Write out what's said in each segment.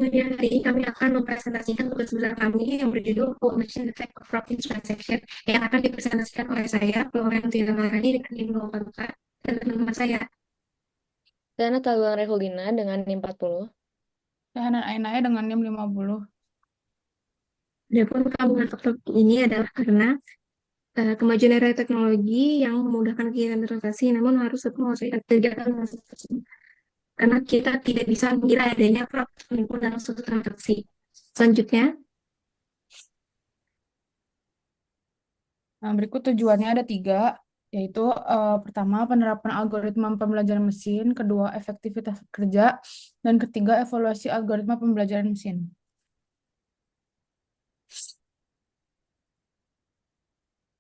Kemudian hari ini kami akan mempresentasikan tugas besar kami yang berjudul Automation Effect of Fraud in Transaction yang akan dipresentasikan oleh saya, Florentina Marani, dengan NIM 04 dan teman-teman saya. Saya Natalia Rehulina dengan NIM 40. Hanan Ainaya dengan NIM 50. Adapun kandungan faktor ini adalah karena kemajuan era teknologi yang memudahkan kegiatan transaksi, namun harus tetap menguasai kegiatan transaksi. Karena kita tidak bisa mengira adanya fraud penipuan dalam suatu transaksi. Selanjutnya, Nah, berikut tujuannya ada 3, yaitu pertama, penerapan algoritma pembelajaran mesin, kedua, efektivitas kerja, dan ketiga, evaluasi algoritma pembelajaran mesin.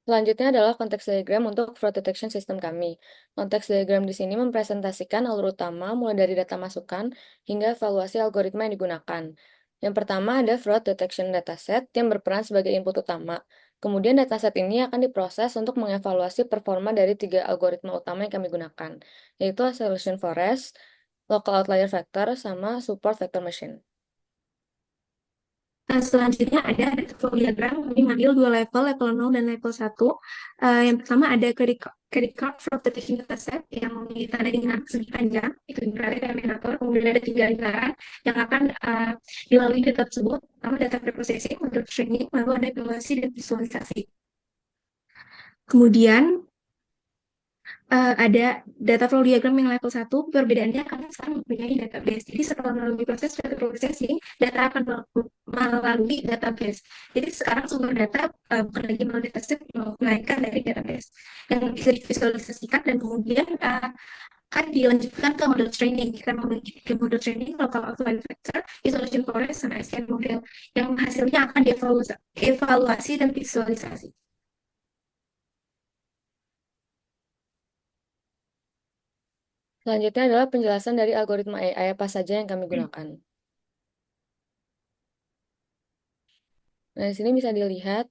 Selanjutnya adalah konteks diagram untuk fraud detection system kami. Konteks diagram di sini mempresentasikan alur utama mulai dari data masukan hingga evaluasi algoritma yang digunakan. Yang pertama ada fraud detection dataset yang berperan sebagai input utama. Kemudian dataset ini akan diproses untuk mengevaluasi performa dari 3 algoritma utama yang kami gunakan, yaitu Isolation Forest, Local Outlier Factor, sama Support Vector Machine. selanjutnya ada data flow diagram. Kami mengambil 2 level, level 0 dan level 1. Yang pertama ada credit card fraud detection dataset yang ditandai dengan segi panjang, itu berada di terminator. Kemudian ada 3 lingkaran yang akan dilalui data tersebut. Pertama data preprocessing, untuk training, lalu ada evaluasi dan visualisasi. Kemudian ada data flow diagram yang level 1, perbedaannya kami sekarang mempunyai database. Jadi setelah melalui proses data processing, data akan melalui database. Jadi sekarang sumber data bukan lagi melalui dataset, melainkan dari database yang bisa divisualisasikan dan kemudian akan dilanjutkan ke model training. Kita memiliki 3 model training, local outlier factor, isolation forest, sama SKN model, yang hasilnya akan dievaluasi dan visualisasi. Selanjutnya adalah penjelasan dari algoritma AI apa saja yang kami gunakan. Nah, di sini bisa dilihat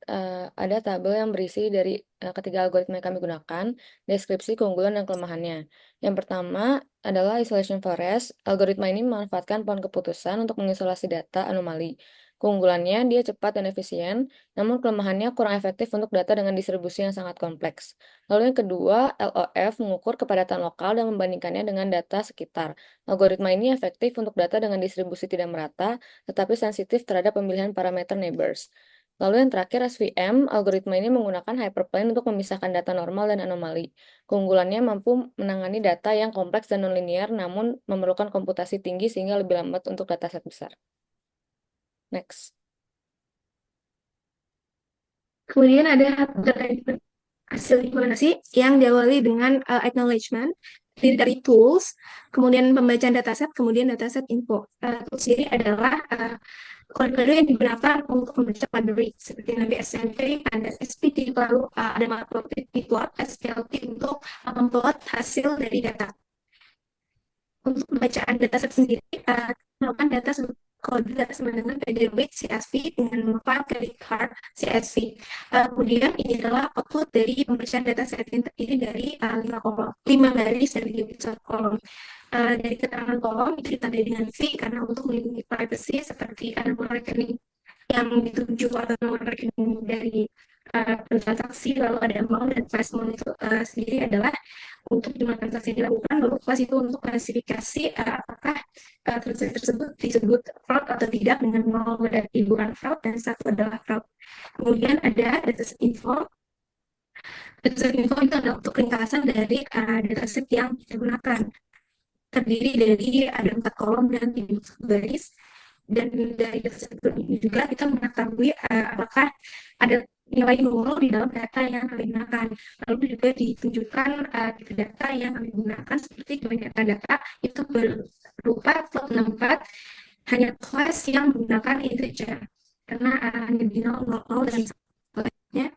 ada tabel yang berisi dari ketiga algoritma yang kami gunakan, deskripsi, keunggulan, dan kelemahannya. Yang pertama adalah isolation forest. Algoritma ini memanfaatkan pohon keputusan untuk mengisolasi data anomali. Keunggulannya, dia cepat dan efisien, namun kelemahannya kurang efektif untuk data dengan distribusi yang sangat kompleks. Lalu yang kedua, LOF mengukur kepadatan lokal dan membandingkannya dengan data sekitar. Algoritma ini efektif untuk data dengan distribusi tidak merata, tetapi sensitif terhadap pemilihan parameter neighbors. Lalu yang terakhir SVM, algoritma ini menggunakan hyperplane untuk memisahkan data normal dan anomali. Keunggulannya mampu menangani data yang kompleks dan nonlinear, namun memerlukan komputasi tinggi sehingga lebih lambat untuk dataset besar. Next. Kemudian ada hasil implementasi yang diawali dengan acknowledgement, dari tools, kemudian pembacaan dataset, kemudian dataset info. Tools sendiri adalah kode-kode yang digunakan untuk membaca library seperti Nabi SNP, ada SPT, lalu ada matplotlib, plot, SPLT untuk memplot hasil dari data. Untuk pembacaan dataset sendiri, melakukan data kode data sama dengan PDB CSV dengan file credit card CSV. Kemudian ini adalah output dari pembacaan dataset ini dari 5 kolom, 5 baris dari 3 kolom. Dari keterangan kolom itu ditandai dengan V karena untuk melindungi privacy, seperti ada nomor rekening yang dituju atau nomor rekening dari transaksi, lalu ada amount dan placement itu sendiri adalah untuk jumlah transaksi yang dilakukan, lalu plus itu untuk klasifikasi apakah transaksi tersebut disebut fraud atau tidak, dengan 0 berarti bukan fraud dan 1 adalah fraud. Kemudian ada dataset info. Dataset info itu adalah untuk ringkasan dari dataset yang kita gunakan. Terdiri dari ada 4 kolom dan 3 baris. Dan dari dataset ini juga kita mengetahui apakah ada nilai nol di dalam data yang kami gunakan. Lalu juga ditunjukkan data yang kami gunakan seperti kebanyakan data itu berupa float 64, hanya kelas yang menggunakan integer karena hanya di 0, 0 dan sebagainya.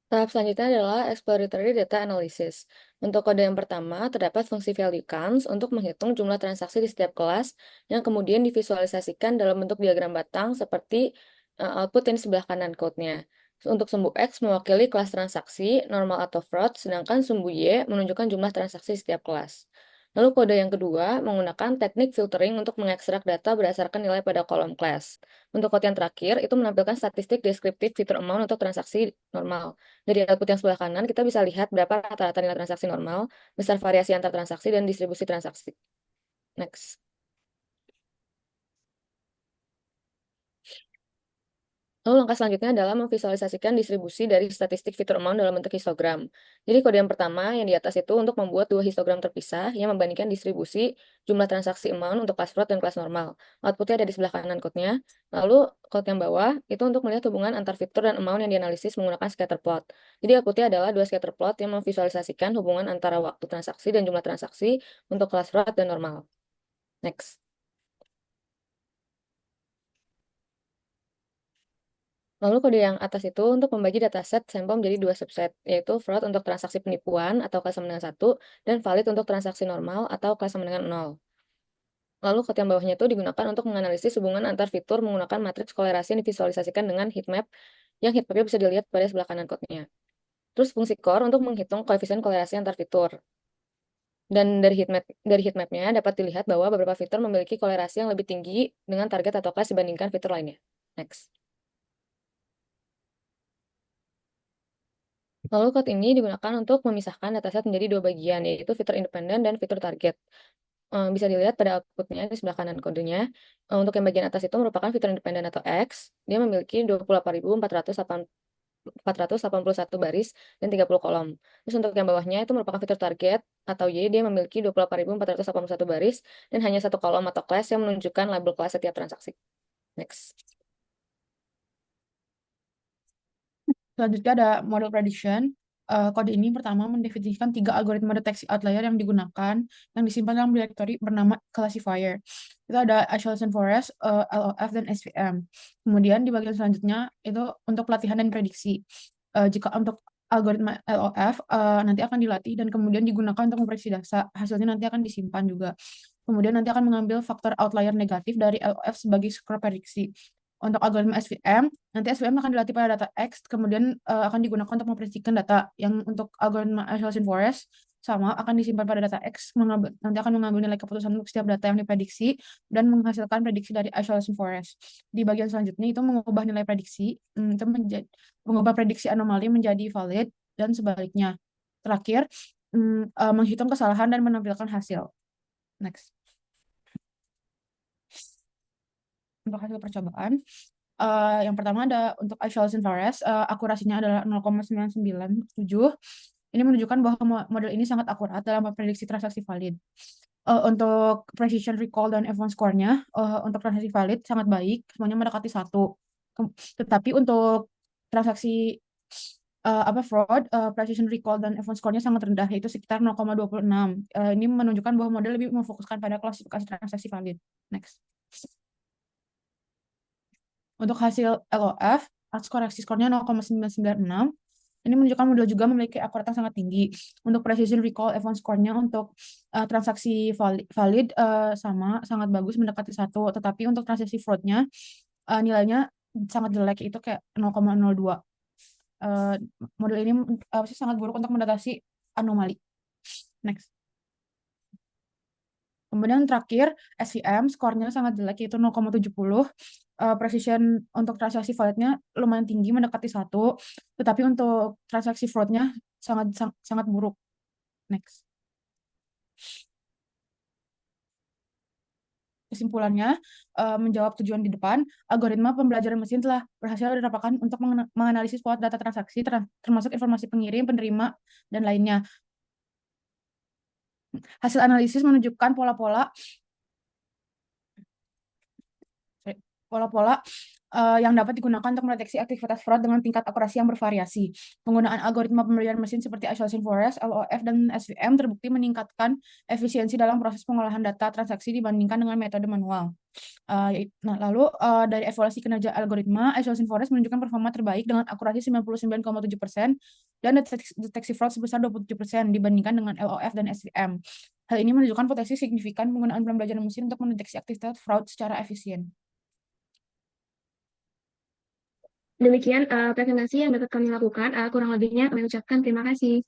Tahap selanjutnya adalah exploratory data analysis. Untuk kode yang pertama, terdapat fungsi value counts untuk menghitung jumlah transaksi di setiap kelas yang kemudian divisualisasikan dalam bentuk diagram batang seperti output yang di sebelah kanan code-nya. Untuk sumbu X mewakili kelas transaksi, normal atau fraud, sedangkan sumbu Y menunjukkan jumlah transaksi di setiap kelas. Lalu kode yang kedua menggunakan teknik filtering untuk mengekstrak data berdasarkan nilai pada kolom class. Untuk kode yang terakhir itu menampilkan statistik deskriptif fitur amount untuk transaksi normal. Dari output yang sebelah kanan kita bisa lihat berapa rata-rata nilai transaksi normal, besar variasi antar transaksi, dan distribusi transaksi. Next. Lalu langkah selanjutnya adalah memvisualisasikan distribusi dari statistik fitur amount dalam bentuk histogram. Jadi kode yang pertama yang di atas itu untuk membuat dua histogram terpisah yang membandingkan distribusi jumlah transaksi amount untuk kelas float dan kelas normal. Outputnya ada di sebelah kanan code-nya. Lalu kode yang bawah itu untuk melihat hubungan antar fitur dan amount yang dianalisis menggunakan scatter plot. Jadi outputnya adalah dua scatter plot yang memvisualisasikan hubungan antara waktu transaksi dan jumlah transaksi untuk kelas float dan normal. Next. Lalu kode yang atas itu untuk membagi dataset sampel menjadi dua subset, yaitu fraud untuk transaksi penipuan atau kelas sama dengan 1, dan valid untuk transaksi normal atau kelas sama dengan 0. Lalu kode yang bawahnya itu digunakan untuk menganalisis hubungan antar fitur menggunakan matriks kolerasi yang divisualisasikan dengan heatmap, yang heatmapnya bisa dilihat pada sebelah kanan kodenya. Terus fungsi core untuk menghitung koefisien kolerasi antar fitur. Dan dari heatmapnya dapat dilihat bahwa beberapa fitur memiliki kolerasi yang lebih tinggi dengan target atau kelas dibandingkan fitur lainnya. Next. Lalu code ini digunakan untuk memisahkan dataset menjadi dua bagian, yaitu fitur independen dan fitur target. Bisa dilihat pada outputnya di sebelah kanan kodenya. Untuk yang bagian atas itu merupakan fitur independen atau X. Dia memiliki 28.481 baris dan 30 kolom. Terus untuk yang bawahnya itu merupakan fitur target atau Y. Dia memiliki 28.481 baris dan hanya satu kolom atau class yang menunjukkan label kelas setiap transaksi. Next. Selanjutnya ada model prediction. Kode ini pertama mendefinisikan 3 algoritma deteksi outlier yang digunakan, yang disimpan dalam direktori bernama classifier. Itu ada isolation forest, LOF, dan SVM. Kemudian di bagian selanjutnya itu untuk pelatihan dan prediksi. Jika untuk algoritma LOF nanti akan dilatih dan kemudian digunakan untuk memprediksi data, hasilnya nanti akan disimpan juga. Kemudian nanti akan mengambil faktor outlier negatif dari LOF sebagai skor prediksi. Untuk algoritma SVM, nanti SVM akan dilatih pada data X, kemudian akan digunakan untuk memprediksikan data. Yang untuk algoritma isolation forest, sama akan disimpan pada data X, nanti akan mengambil nilai keputusan untuk setiap data yang diprediksi, dan menghasilkan prediksi dari isolation forest. Di bagian selanjutnya itu mengubah nilai prediksi, itu mengubah prediksi anomali menjadi valid, dan sebaliknya. Terakhir, menghitung kesalahan dan menampilkan hasil. Next. Untuk hasil percobaan, yang pertama ada untuk isolation forest, akurasinya adalah 0,997. Ini menunjukkan bahwa model ini sangat akurat dalam memprediksi transaksi valid. Untuk precision recall dan F1 score-nya, untuk transaksi valid sangat baik, semuanya mendekati 1. Tetapi untuk transaksi fraud, precision recall dan F1 score-nya sangat rendah, yaitu sekitar 0,26. Ini menunjukkan bahwa model lebih memfokuskan pada klasifikasi transaksi valid. Next. Untuk hasil LOF, koreksi skornya 0,996. Ini menunjukkan model juga memiliki akurasi sangat tinggi. Untuk precision recall F1 score-nya untuk transaksi valid sama, sangat bagus, mendekati 1. Tetapi untuk transaksi fraud-nya nilainya sangat jelek, itu kayak 0,02. Model ini sangat buruk untuk mendeteksi anomali. Next. Kemudian terakhir, SVM, skornya sangat jelek, yaitu 0,70. Precision untuk transaksi validnya lumayan tinggi, mendekati 1. Tetapi untuk transaksi fraudnya sangat buruk. Next. Kesimpulannya, menjawab tujuan di depan, algoritma pembelajaran mesin telah berhasil didapatkan untuk menganalisis pola data transaksi, termasuk informasi pengirim, penerima, dan lainnya. Hasil analisis menunjukkan pola-pola yang dapat digunakan untuk mendeteksi aktivitas fraud dengan tingkat akurasi yang bervariasi. Penggunaan algoritma pembelajaran mesin seperti isolation forest, LOF, dan SVM terbukti meningkatkan efisiensi dalam proses pengolahan data transaksi dibandingkan dengan metode manual. Lalu dari evaluasi kinerja algoritma, isolation forest menunjukkan performa terbaik dengan akurasi 99,7% dan deteksi fraud sebesar 27% dibandingkan dengan LOF dan SVM. Hal ini menunjukkan potensi signifikan penggunaan pembelajaran mesin untuk mendeteksi aktivitas fraud secara efisien. Demikian presentasi yang dapat kami lakukan. Kurang lebihnya kami ucapkan terima kasih.